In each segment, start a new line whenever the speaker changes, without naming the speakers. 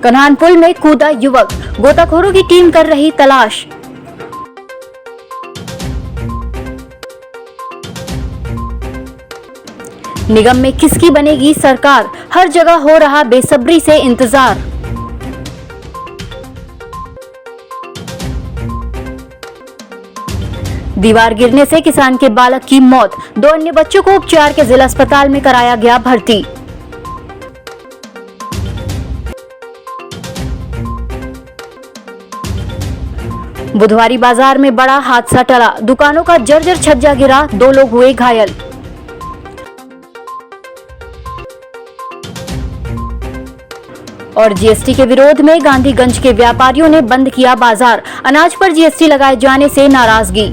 कन्हानपुल में कूदा युवक, गोताखोरों की टीम कर रही तलाश। निगम में किसकी बनेगी सरकार, हर जगह हो रहा बेसब्री से इंतजार। दीवार गिरने से किसान के बालक की मौत, 2 अन्य बच्चों को उपचार के जिला अस्पताल में कराया गया भर्ती। बुधवारी बाजार में बड़ा हादसा टला, दुकानों का जर्जर छज्जा गिरा, 2 लोग हुए घायल। और जीएसटी के विरोध में गांधीगंज के व्यापारियों ने बंद किया बाजार, अनाज पर जीएसटी लगाए जाने से नाराजगी।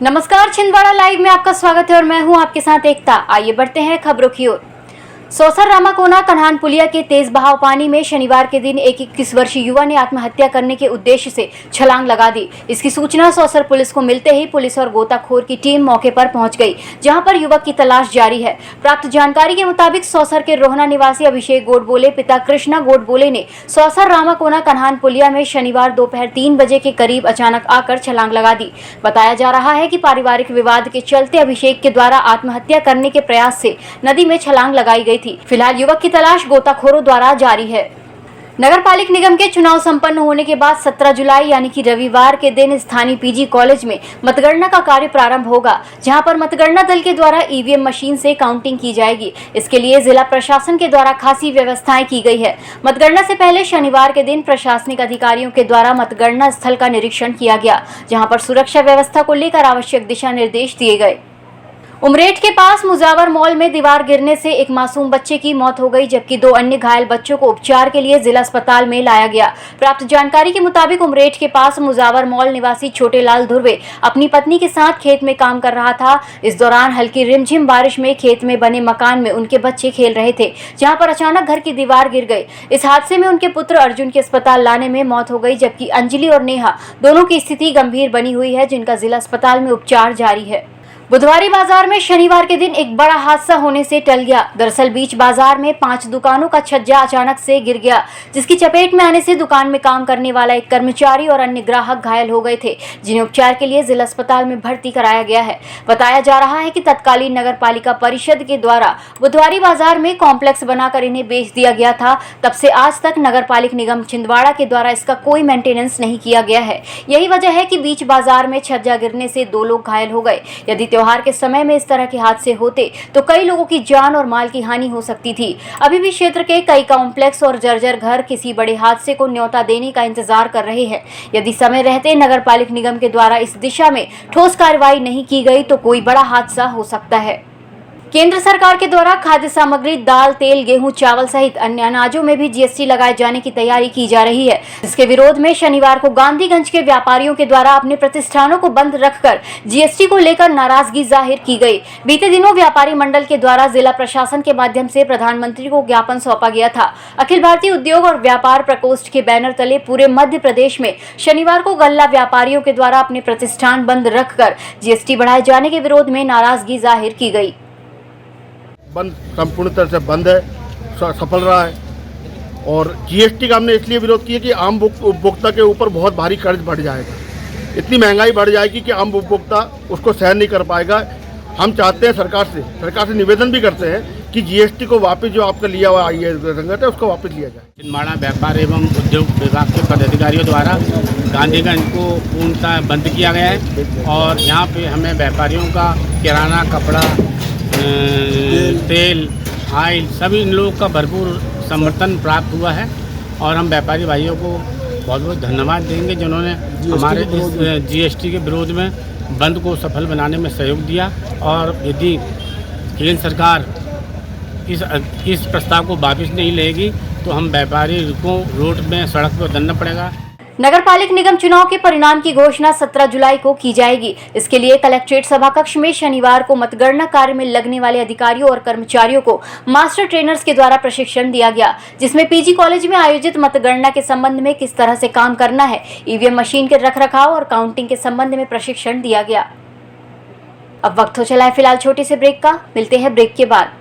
नमस्कार, छिंदवाड़ा लाइव में आपका स्वागत है और मैं हूं आपके साथ एकता। आइए बढ़ते हैं खबरों की ओर। सौसर रामाकोना कन्हानपुलिया के तेज बहाव पानी में शनिवार के दिन एक 21 वर्षीय युवा ने आत्महत्या करने के उद्देश्य से छलांग लगा दी। इसकी सूचना सौसर पुलिस को मिलते ही पुलिस और गोताखोर की टीम मौके पर पहुंच गई, जहां पर युवक की तलाश जारी है। प्राप्त जानकारी के मुताबिक सौसर के रोहना निवासी अभिषेक गोडबोले पिता कृष्णा गोडबोले ने सौसर रामाकोना कन्हानपुलिया में शनिवार दोपहर 3 बजे के करीब अचानक आकर छलांग लगा दी। बताया जा रहा है कि पारिवारिक विवाद के चलते अभिषेक के द्वारा आत्महत्या करने के प्रयास से नदी में छलांग लगाई गई थी। फिलहाल युवक की तलाश गोताखोरों द्वारा जारी है। नगर पालिक निगम के चुनाव संपन्न होने के बाद 17 जुलाई यानी कि रविवार के दिन स्थानीय पीजी कॉलेज में मतगणना का कार्य प्रारंभ होगा, जहां पर मतगणना दल के द्वारा ईवीएम मशीन से काउंटिंग की जाएगी। इसके लिए जिला प्रशासन के द्वारा खासी व्यवस्थाएं की गई है। मतगणना से पहले शनिवार के दिन प्रशासनिक अधिकारियों के द्वारा मतगणना स्थल का निरीक्षण किया गया, जहाँ पर सुरक्षा व्यवस्था को लेकर आवश्यक दिशा निर्देश दिए गए। उमरेठ के पास मुजावर मॉल में दीवार गिरने से एक मासूम बच्चे की मौत हो गई, जबकि 2 अन्य घायल बच्चों को उपचार के लिए जिला अस्पताल में लाया गया। प्राप्त जानकारी के मुताबिक उमरेठ के पास मुजावर मॉल निवासी छोटे लाल धुर्वे अपनी पत्नी के साथ खेत में काम कर रहा था। इस दौरान हल्की रिमझिम बारिश में खेत में बने मकान में उनके बच्चे खेल रहे थे, जहाँ पर अचानक घर की दीवार गिर गई। इस हादसे में उनके पुत्र अर्जुन के अस्पताल लाने में मौत हो गई, जबकि अंजलि और नेहा दोनों की स्थिति गंभीर बनी हुई है, जिनका जिला अस्पताल में उपचार जारी है। बुधवारी बाजार में शनिवार के दिन एक बड़ा हादसा होने से टल गया। दरअसल बीच बाजार में 5 दुकानों का छज्जा अचानक से गिर गया, जिसकी चपेट में आने से दुकान में काम करने वाला एक कर्मचारी और अन्य ग्राहक घायल हो गए थे, जिन्हें उपचार के लिए जिला अस्पताल में भर्ती कराया गया है। बताया जा रहा है कि तत्कालीन नगर पालिका परिषद के द्वारा बुधवारी बाजार में कॉम्प्लेक्स बनाकर इन्हें बेच दिया गया था। तब से आज तक नगर पालिक निगम छिंदवाड़ा के द्वारा इसका कोई मेंटेनेंस नहीं किया गया है। यही वजह है कि बीच बाजार में छज्जा गिरने से 2 लोग घायल हो गए। यदि त्योहार के समय में इस तरह के हादसे होते तो कई लोगों की जान और माल की हानि हो सकती थी। अभी भी क्षेत्र के कई कॉम्प्लेक्स और जर्जर घर किसी बड़े हादसे को न्योता देने का इंतजार कर रहे हैं। यदि समय रहते नगर पालिक निगम के द्वारा इस दिशा में ठोस कार्रवाई नहीं की गई तो कोई बड़ा हादसा हो सकता है। केंद्र सरकार के द्वारा खाद्य सामग्री, दाल, तेल, गेहूं, चावल सहित अन्य अनाजों में भी जीएसटी लगाए जाने की तैयारी की जा रही है। इसके विरोध में शनिवार को गांधीगंज के व्यापारियों के द्वारा अपने प्रतिष्ठानों को बंद रखकर जीएसटी को लेकर नाराजगी जाहिर की गई। बीते दिनों व्यापारी मंडल के द्वारा जिला प्रशासन के माध्यम से प्रधानमंत्री को ज्ञापन सौंपा गया था। अखिल भारतीय उद्योग और व्यापार प्रकोष्ठ के बैनर तले पूरे मध्य प्रदेश में शनिवार को गल्ला व्यापारियों के द्वारा अपने प्रतिष्ठान बंद रखकर जीएसटी बढ़ाए जाने के विरोध में नाराजगी जाहिर की गई।
बंद संपूर्ण तरह से बंद है, सफल रहा है। और जीएसटी का हमने इसलिए विरोध किया कि आम उपभोक्ता के ऊपर बहुत भारी कर्ज बढ़ जाएगा, इतनी महंगाई बढ़ जाएगी कि आम उपभोक्ता उसको सहन नहीं कर पाएगा। हम चाहते हैं सरकार से निवेदन भी करते हैं कि जीएसटी को वापस जो आपका लिया हुआ संगत है उसको वापस लिया जाए।
छिंदवाड़ा व्यापार एवं उद्योग विभाग के पदाधिकारियों द्वारा गांधीगंज को पूर्णतः बंद किया गया है और यहाँ पे हमें व्यापारियों का किराना, कपड़ा, तेल, ऑयल सभी इन लोगों का भरपूर समर्थन प्राप्त हुआ है और हम व्यापारी भाइयों को बहुत बहुत धन्यवाद देंगे जिन्होंने हमारे इस जीएसटी के विरोध में बंद को सफल बनाने में सहयोग दिया। और यदि केंद्र सरकार इस प्रस्ताव को वापस नहीं लेगी तो हम व्यापारी को रोड में, सड़क पर उतरना पड़ेगा।
नगर पालिक निगम चुनाव के परिणाम की घोषणा 17 जुलाई को की जाएगी। इसके लिए कलेक्ट्रेट सभा कक्ष में शनिवार को मतगणना कार्य में लगने वाले अधिकारियों और कर्मचारियों को मास्टर ट्रेनर्स के द्वारा प्रशिक्षण दिया गया, जिसमें पीजी कॉलेज में आयोजित मतगणना के संबंध में किस तरह से काम करना है, ईवीएम मशीन के रखरखाव और काउंटिंग के संबंध में प्रशिक्षण दिया गया। अब वक्त हो चला है फिलहाल छोटे से ब्रेक का, मिलते हैं ब्रेक के बाद।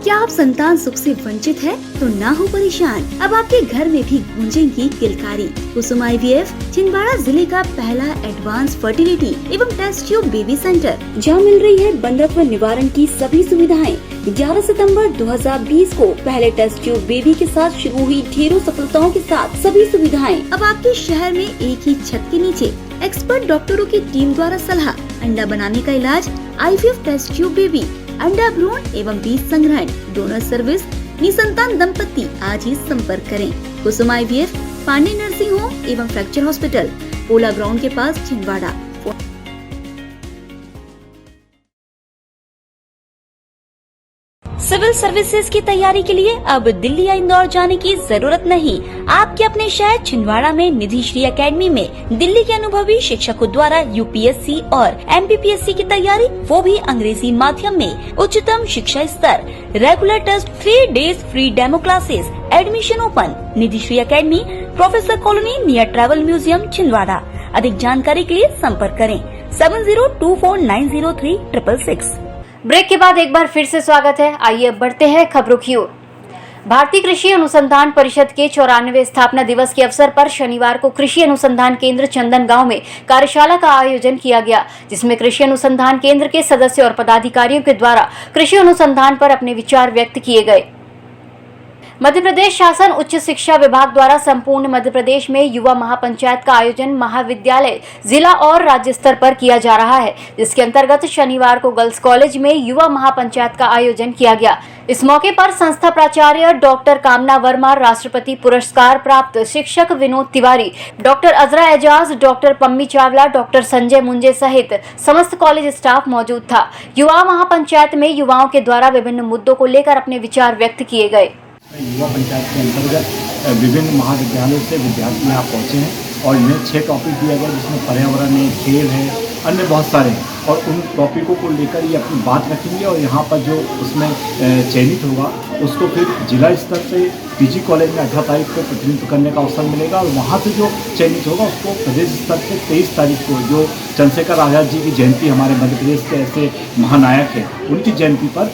क्या आप संतान सुख से वंचित हैं? तो ना हो परेशान, अब आपके घर में भी गूंजेंगी किलकारी। कुसुम IVF छिंदवाड़ा जिले का पहला एडवांस फर्टिलिटी एवं टेस्ट ट्यूब बेबी सेंटर, जहां मिल रही है बंधत्व निवारण की सभी सुविधाएं। 11 सितंबर 2020 को पहले टेस्ट ट्यूब बेबी के साथ शुरू हुई ढेरों सफलताओं के साथ सभी सुविधाएं अब आपके शहर में एक ही छत के नीचे। एक्सपर्ट डॉक्टरों की टीम द्वारा सलाह, अंडा बनाने का इलाज, IVF टेस्ट ट्यूब बेबी, अंडा भ्रूण एवं बीज संग्रहण, डोनर सर्विस, निसंतान दंपति आज ही संपर्क करें। कुसुम IVF, पांडे नर्सिंग होम एवं फ्रैक्चर हॉस्पिटल, पोला ग्राउंड के पास, छिंदवाड़ा। सिविल सर्विसेज की तैयारी के लिए अब दिल्ली या इंदौर जाने की जरूरत नहीं। आपके अपने शहर छिंदवाड़ा में निधि श्री एकेडमी में दिल्ली के अनुभवी शिक्षकों द्वारा UPSC और MPPSC की तैयारी, वो भी अंग्रेजी माध्यम में। उच्चतम शिक्षा स्तर, regular test, 3 days free demo classes, admission open. Nidhi Shri academy, professor colony near travel museum, Chhindwara. अधिक जानकारी के लिए संपर्क करें 7024903666।
ब्रेक के बाद एक बार फिर से स्वागत है। आइए अब बढ़ते हैं खबरों की ओर। भारतीय कृषि अनुसंधान परिषद के 94वें स्थापना दिवस के अवसर पर शनिवार को कृषि अनुसंधान केंद्र चंदन गांव में कार्यशाला का आयोजन किया गया, जिसमें कृषि अनुसंधान केंद्र के सदस्य और पदाधिकारियों के द्वारा कृषि अनुसंधान पर अपने विचार व्यक्त किए गए। मध्य प्रदेश शासन उच्च शिक्षा विभाग द्वारा संपूर्ण मध्य प्रदेश में युवा महापंचायत का आयोजन महाविद्यालय, जिला और राज्य स्तर पर किया जा रहा है, जिसके अंतर्गत शनिवार को गर्ल्स कॉलेज में युवा महापंचायत का आयोजन किया गया। इस मौके पर संस्था प्राचार्य डॉक्टर कामना वर्मा, राष्ट्रपति पुरस्कार प्राप्त शिक्षक विनोद तिवारी, डॉक्टर अजरा एजाज, डॉक्टर पम्मी चावला, डॉक्टर संजय मुंजे सहित समस्त कॉलेज स्टाफ मौजूद था। युवा महापंचायत में युवाओं के द्वारा विभिन्न मुद्दों को लेकर अपने विचार व्यक्त किए गए।
युवा पंचायत के अंतर्गत विभिन्न महाविद्यालयों से विद्यार्थी यहाँ पहुँचे हैं और इन्हें 6 टॉपिक दिया गया, जिसमें पर्यावरण है, खेल है, अन्य बहुत सारे हैं और उन टॉपिकों को लेकर ये अपनी बात रखेंगे और यहाँ पर जो उसमें चयनित होगा उसको फिर जिला स्तर पे PG कॉलेज में 18 तारीख को प्रतिनिधित्व करने का अवसर मिलेगा और वहाँ से जो चयनित होगा उसको प्रदेश स्तर पे 23 तारीख को, जो चंद्रशेखर आज़ाद जी की जयंती, हमारे मध्य प्रदेश के ऐसे महानायक हैं, उनकी जयंती पर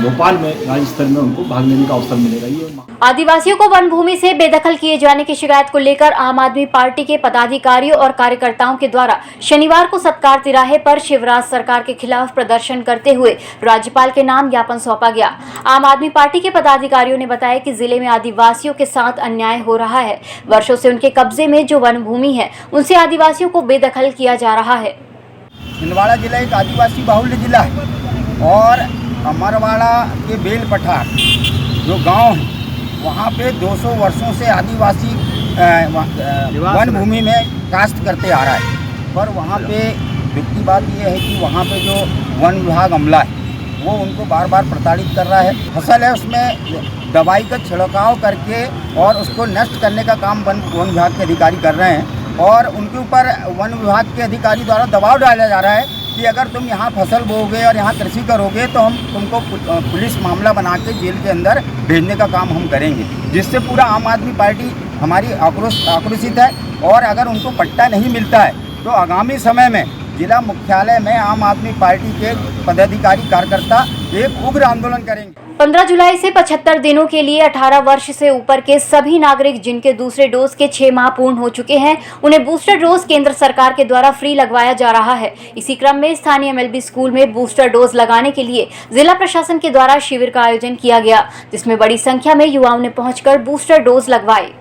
भोपाल में राज्य स्तर में उनको भाग लेने का अवसर मिलेगा। ये
आदिवासियों को वन भूमि से बेदखल किए जाने की शिकायत को लेकर आम आदमी पार्टी के पदाधिकारियों और कार्यकर्ताओं के द्वारा शनिवार को सत्कार तिराहे पर शिवराज सरकार के खिलाफ प्रदर्शन करते हुए राज्यपाल के नाम ज्ञापन सौंपा गया। आम आदमी पार्टी के पदाधिकारियों ने बताया कि जिले में आदिवासियों के साथ अन्याय हो रहा है। वर्षों से उनके कब्जे में जो वन भूमि है उनसे आदिवासियों को बेदखल किया जा रहा है।
छिंदवाड़ा जिला एक आदिवासी बाहुल्य जिला है और अमरवाड़ा के बेल पठार जो गांव है वहाँ पे 200 वर्षों से आदिवासी वन भूमि में काश्त करते आ रहा है, पर वहाँ पे दुख की बात यह है कि वहाँ पे जो वन विभाग अमला है वो उनको बार बार प्रताड़ित कर रहा है। फसल है उसमें दवाई का छिड़काव करके और उसको नष्ट करने का काम वन विभाग के अधिकारी कर रहे हैं और उनके ऊपर वन विभाग के अधिकारी द्वारा दबाव डाला जा रहा है कि अगर तुम यहाँ फसल बोओगे और यहाँ कृषि करोगे तो हम तुमको पुलिस मामला बना के जेल के अंदर भेजने का काम हम करेंगे, जिससे पूरा आम आदमी पार्टी हमारी आक्रोशित है। और अगर उनको पट्टा नहीं मिलता है तो आगामी समय में जिला मुख्यालय में आम आदमी पार्टी के पदाधिकारी कार्यकर्ता एक उग्र आंदोलन करेंगे।
15 जुलाई से 75 दिनों के लिए 18 वर्ष से ऊपर के सभी नागरिक जिनके दूसरे डोज के 6 माह पूर्ण हो चुके हैं, उन्हें बूस्टर डोज केंद्र सरकार के द्वारा फ्री लगवाया जा रहा है। इसी क्रम में स्थानीय MLB स्कूल में बूस्टर डोज लगाने के लिए जिला प्रशासन के द्वारा शिविर का आयोजन किया गया, जिसमें बड़ी संख्या में युवाओं ने पहुंचकर बूस्टर डोज लगवाए।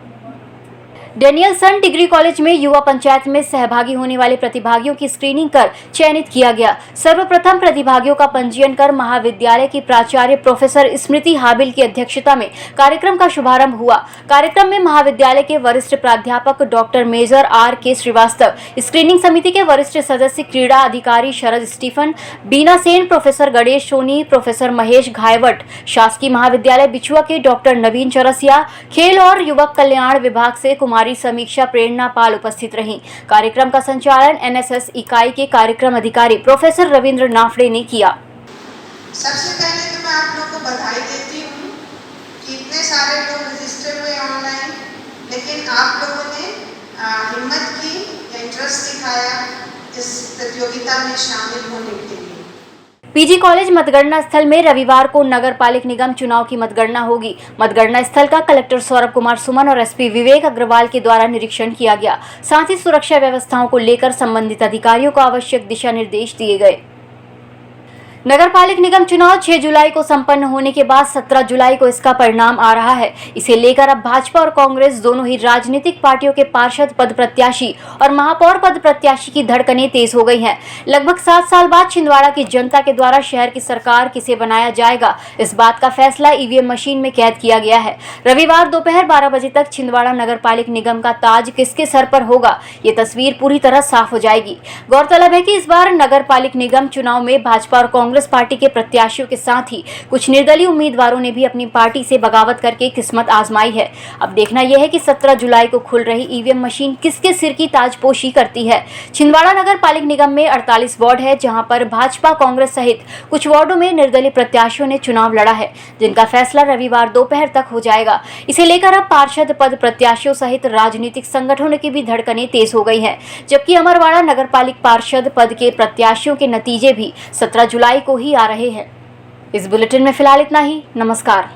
डेनियलसन डिग्री कॉलेज में युवा पंचायत में सहभागी होने वाले प्रतिभागियों की स्क्रीनिंग कर चयनित किया गया। सर्वप्रथम प्रतिभागियों का पंजीयन कर महाविद्यालय की प्राचार्य प्रोफेसर स्मृति हाबिल की अध्यक्षता में कार्यक्रम का शुभारंभ हुआ। कार्यक्रम में महाविद्यालय के वरिष्ठ प्राध्यापक doctor major RK Srivastava, screening समिति के वरिष्ठ सदस्य क्रीड़ा अधिकारी Sharad Stephen, Beena Sen, professor Ganesh Soni, professor Mahesh Ghaywat, शासकीय महाविद्यालय बिछुआ के डॉक्टर नवीन चौरसिया, खेल और युवक कल्याण विभाग से कुमारी समीक्षा प्रेरणा पाल उपस्थित रहीं। कार्यक्रम का संचालन NSS इकाई के कार्यक्रम अधिकारी प्रोफेसर रविंद्र नाफड़े ने किया।
सबसे पहले तो मैं आप लोगों को बधाई देती हूँ कि इतने सारे लोग रजिस्टर हुए ऑनलाइन, लेकिन आप लोगों ने हिम्मत की या इंटरेस्ट दिखाया इस प्रतियोगिता में शामिल होने के लिए।
पीजी कॉलेज मतगणना स्थल में रविवार को नगर पालिक निगम चुनाव की मतगणना होगी। मतगणना स्थल का कलेक्टर सौरभ कुमार सुमन और एसपी विवेक अग्रवाल के द्वारा निरीक्षण किया गया। साथ ही सुरक्षा व्यवस्थाओं को लेकर संबंधित अधिकारियों को आवश्यक दिशा निर्देश दिए गए। नगर पालिक निगम चुनाव 6 जुलाई को संपन्न होने के बाद 17 जुलाई को इसका परिणाम आ रहा है। इसे लेकर अब भाजपा और कांग्रेस दोनों ही राजनीतिक पार्टियों के पार्षद पद प्रत्याशी और महापौर पद प्रत्याशी की धड़कनें तेज हो गई हैं। लगभग 7 साल बाद छिंदवाड़ा की जनता के द्वारा शहर की सरकार किसे बनाया जाएगा, इस बात का फैसला ईवीएम मशीन में कैद किया गया है। रविवार दोपहर 12 बजे तक छिंदवाड़ा नगर पालिक निगम का ताज किसके सर पर होगा, ये तस्वीर पूरी तरह साफ हो जाएगी। गौरतलब है कि इस बार नगर पालिक निगम चुनाव में भाजपा और कांग्रेस पार्टी के प्रत्याशियों के साथ ही कुछ निर्दलीय उम्मीदवारों ने भी अपनी पार्टी से बगावत करके किस्मत आजमाई है। अब देखना यह है कि 17 जुलाई को खुल रही ईवीएम मशीन किसके सिर की ताजपोशी करती है। छिंदवाड़ा नगर पालिक निगम में 48 वार्ड है, जहां पर भाजपा कांग्रेस सहित कुछ वार्डों में निर्दलीय प्रत्याशियों ने चुनाव लड़ा है, जिनका फैसला रविवार दोपहर तक हो जाएगा। इसे लेकर अब पार्षद पद प्रत्याशियों सहित राजनीतिक संगठनों की भी धड़कनें तेज हो गई है, जबकि अमरवाड़ा नगर पालिक पार्षद पद के प्रत्याशियों के नतीजे भी 17 जुलाई को ही आ रहे हैं। इस बुलेटिन में फिलहाल इतना ही। नमस्कार।